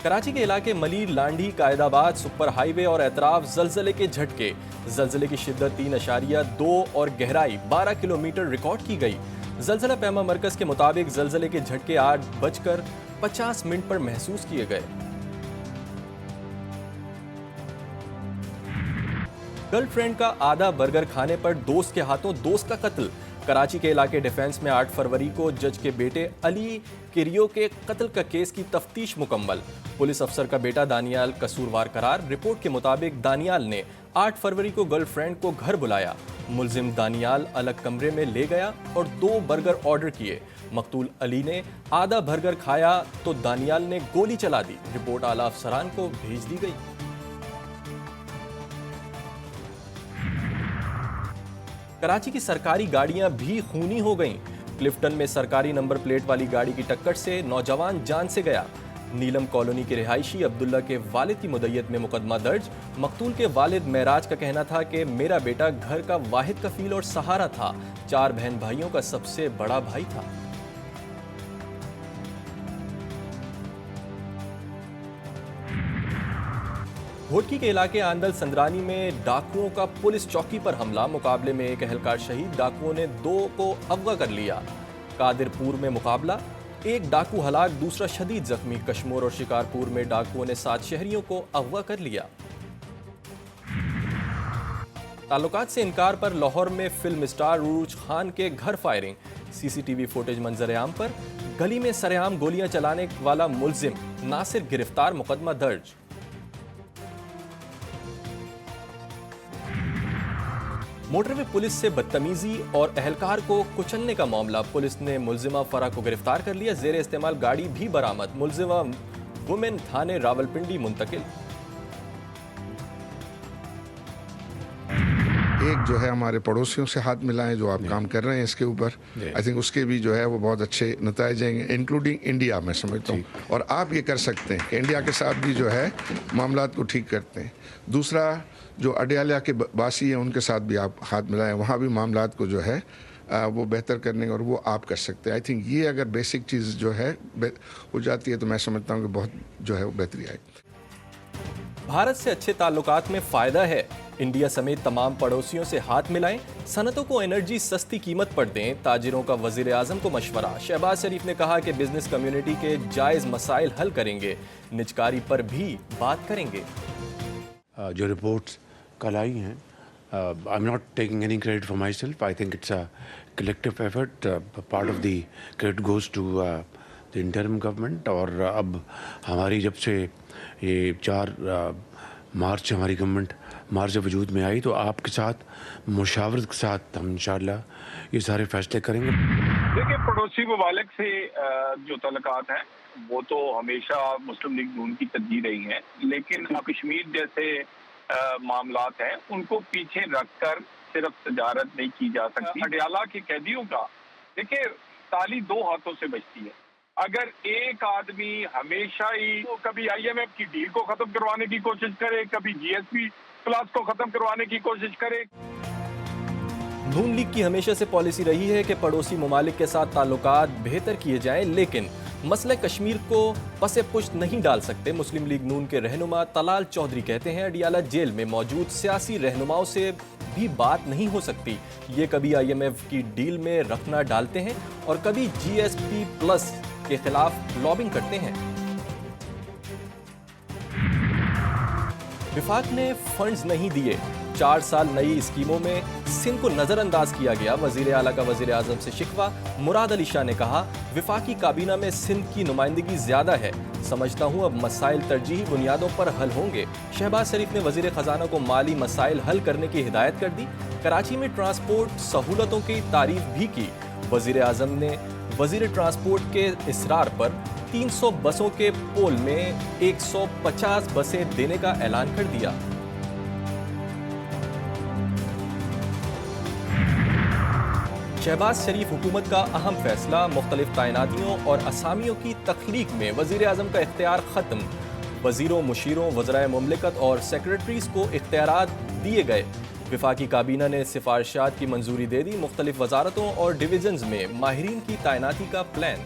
कराची के इलाके मलीर, लांडी, Qaidabad super highway और एतराफ जलजले के झटके। जलजले की शिद्दत 3.2 और गहराई 12 किलोमीटर रिकॉर्ड की गई। जलजला पैमा मरकज के मुताबिक जलजले के झटके 8:50 पर महसूस किए गए। गर्लफ्रेंड का आधा बर्गर खाने पर दोस्त के हाथों दोस्त का कत्ल। कराची के इलाके डिफेंस में 8 फरवरी को जज के बेटे अली किरियो के कत्ल का केस की तफ्तीश मुकम्मल। पुलिस अफसर का बेटा दानियाल कसूरवार करार। रिपोर्ट के मुताबिक दानियाल ने 8 फरवरी को गर्लफ्रेंड को घर बुलाया। मुलजिम दानियाल अलग कमरे में ले गया और 2 बर्गर ऑर्डर किए। मकतूल अली ने आधा बर्गर खाया तो दानियाल ने गोली चला दी। रिपोर्ट आला अफसरान को भेज दी गई। कराची की सरकारी गाड़ियां भी खूनी हो गईं। क्लिफ्टन में सरकारी नंबर प्लेट वाली गाड़ी की टक्कर से नौजवान जान से गया। नीलम कॉलोनी के रिहायशी अब्दुल्ला के वालिद की मुद्दत में मुकदमा दर्ज। मकतूल के वालिद महराज का कहना था कि मेरा बेटा घर का वाहिद कफील और सहारा था। 4 बहन भाइयों का सबसे बड़ा भाई था। घोटकी के इलाके आंदल संद्रानी में डाकुओं का पुलिस चौकी पर हमला। मुकाबले में एक अहलकार शहीद, डाकुओं ने 2 को अगवा कर लिया। कादिरपुर में मुकाबला, एक डाकू हलाक, दूसरा शदीद जख्मी। कश्मीर और शिकारपुर में डाकुओं ने 7 शहरियों को अगवा कर लिया। ताल्लुकात से इनकार पर लाहौर में फिल्म स्टार उरूज खान के घर फायरिंग। सीसीटीवी फुटेज मंजर आम पर। गली में सरेआम गोलियां चलाने वाला मुलजिम नासिर गिरफ्तार, मुकदमा दर्ज। मोटरवे पुलिस से बदतमीजी और अहलकार को कुचलने का मामला। पुलिस ने मुलजिमा फरा को गिरफ्तार कर लिया। जेर इस्तेमाल गाड़ी भी बरामद। मुलजिमा वुमेन थाने रावलपिंडी मुंतकिल। एक जो है हमारे पड़ोसियों से हाथ मिलाएं जो आप काम कर रहे हैं इसके ऊपर, आई थिंक उसके भी जो है वो बहुत अच्छे नतीजे आएंगे, इंक्लूडिंग इंडिया मैं समझता हूँ। और आप ये कर सकते हैं कि इंडिया के साथ भी जो है मामलात को ठीक करते हैं। दूसरा, जो अडयाला के बासी हैं उनके साथ भी आप हाथ मिलाएं, वहाँ भी मामलात को जो है वो बेहतर करने और वो आप कर सकते हैं। आई थिंक ये अगर बेसिक चीज़ जो है हो जाती है तो मैं समझता हूँ कि बहुत जो है वो बेहतरी आएगी। भारत से अच्छे ताल्लुकात में फ़ायदा है। इंडिया समेत तमाम पड़ोसियों से हाथ मिलाएं। सनतों को एनर्जी सस्ती कीमत पर दें। ताजिरों का वज़ीर आज़म को मशवरा। शहबाज शरीफ ने कहा कि बिजनेस कम्युनिटी के जायज़ मसाइल हल करेंगे। निजकारी पर भी बात करेंगे। जो रिपोर्ट्स कल आई हैं, I am not taking any credit for myself. I think it's a collective effort. Part of the credit goes to the interim government. और अब हमारी जब से ये 4 मार्च हमारी गवर्नमेंट मार्च जब वजूद में आई तो आपके साथ मुशावरत के साथ हम इंशाअल्लाह ये सारे फैसले करेंगे। देखिए, पड़ोसी ममालिक से जो तल्लुकात हैं वो तो हमेशा मुस्लिम लीग नून की तरजीह रही हैं, लेकिन कश्मीर जैसे मामलात हैं उनको पीछे रखकर सिर्फ तजारत नहीं की जा सकती। अडयाला के कैदियों का देखिए, ताली 2 हाथों से बजती है। अगर एक आदमी हमेशा ही तो कभी IMF की डील को खत्म करवाने की कोशिश करे, कभी GSP प्लस को खत्म करवाने की कोशिश करे। नून लीग की हमेशा से पॉलिसी रही है कि पड़ोसी ममालिक के साथ ताल्लुकात बेहतर किए जाएं, लेकिन मसले कश्मीर को पसे पुश्त नहीं डाल सकते। मुस्लिम लीग नून के रहनुमा तलाल चौधरी कहते हैं अडयाला जेल में मौजूद सियासी रहनुमाओं से भी बात नहीं हो सकती। ये कभी IMF की डील में रखना डालते हैं और कभी GSP प्लस के खिलाफ लॉबिंग करते हैं। विफाक ने फंड्स नहीं दिए। 4 साल नई स्कीमों में सिंध को नजरअंदाज किया गया। वजीर आला का वजीर आजम से शिकवा। मुराद अली शाह ने कहा विफाकी काबीना में सिंध की नुमाइंदगी ज्यादा है। समझता हूं अब मसाइल तरजीही बुनियादों पर हल होंगे। शहबाज शरीफ ने वजीर खजाना को माली मसाइल हल करने की हिदायत कर दी। कराची में ट्रांसपोर्ट सहूलतों की तारीफ भी की। वजीर आजम ने वजीर ट्रांसपोर्ट के इसरार पर 300 बसों के पोल में 150 बसें देने का ऐलान कर दिया। शहबाज शरीफ हुकूमत का अहम फैसला, मुख्तलिफ तैनातियों और असामियों की तख्लीक में वजीर आजम का इख्तियार खत्म। वजीरों, मुशीरों, वज़राए मुमलिकत और सेक्रेटरीज को इख्तियारात दिए गए। विफाकी काबीना ने सिफारिशात की मंजूरी दे दी। मुख्तलिफ वजारतों और डिवीजन्स में माहिरीन की तैनाती का प्लान।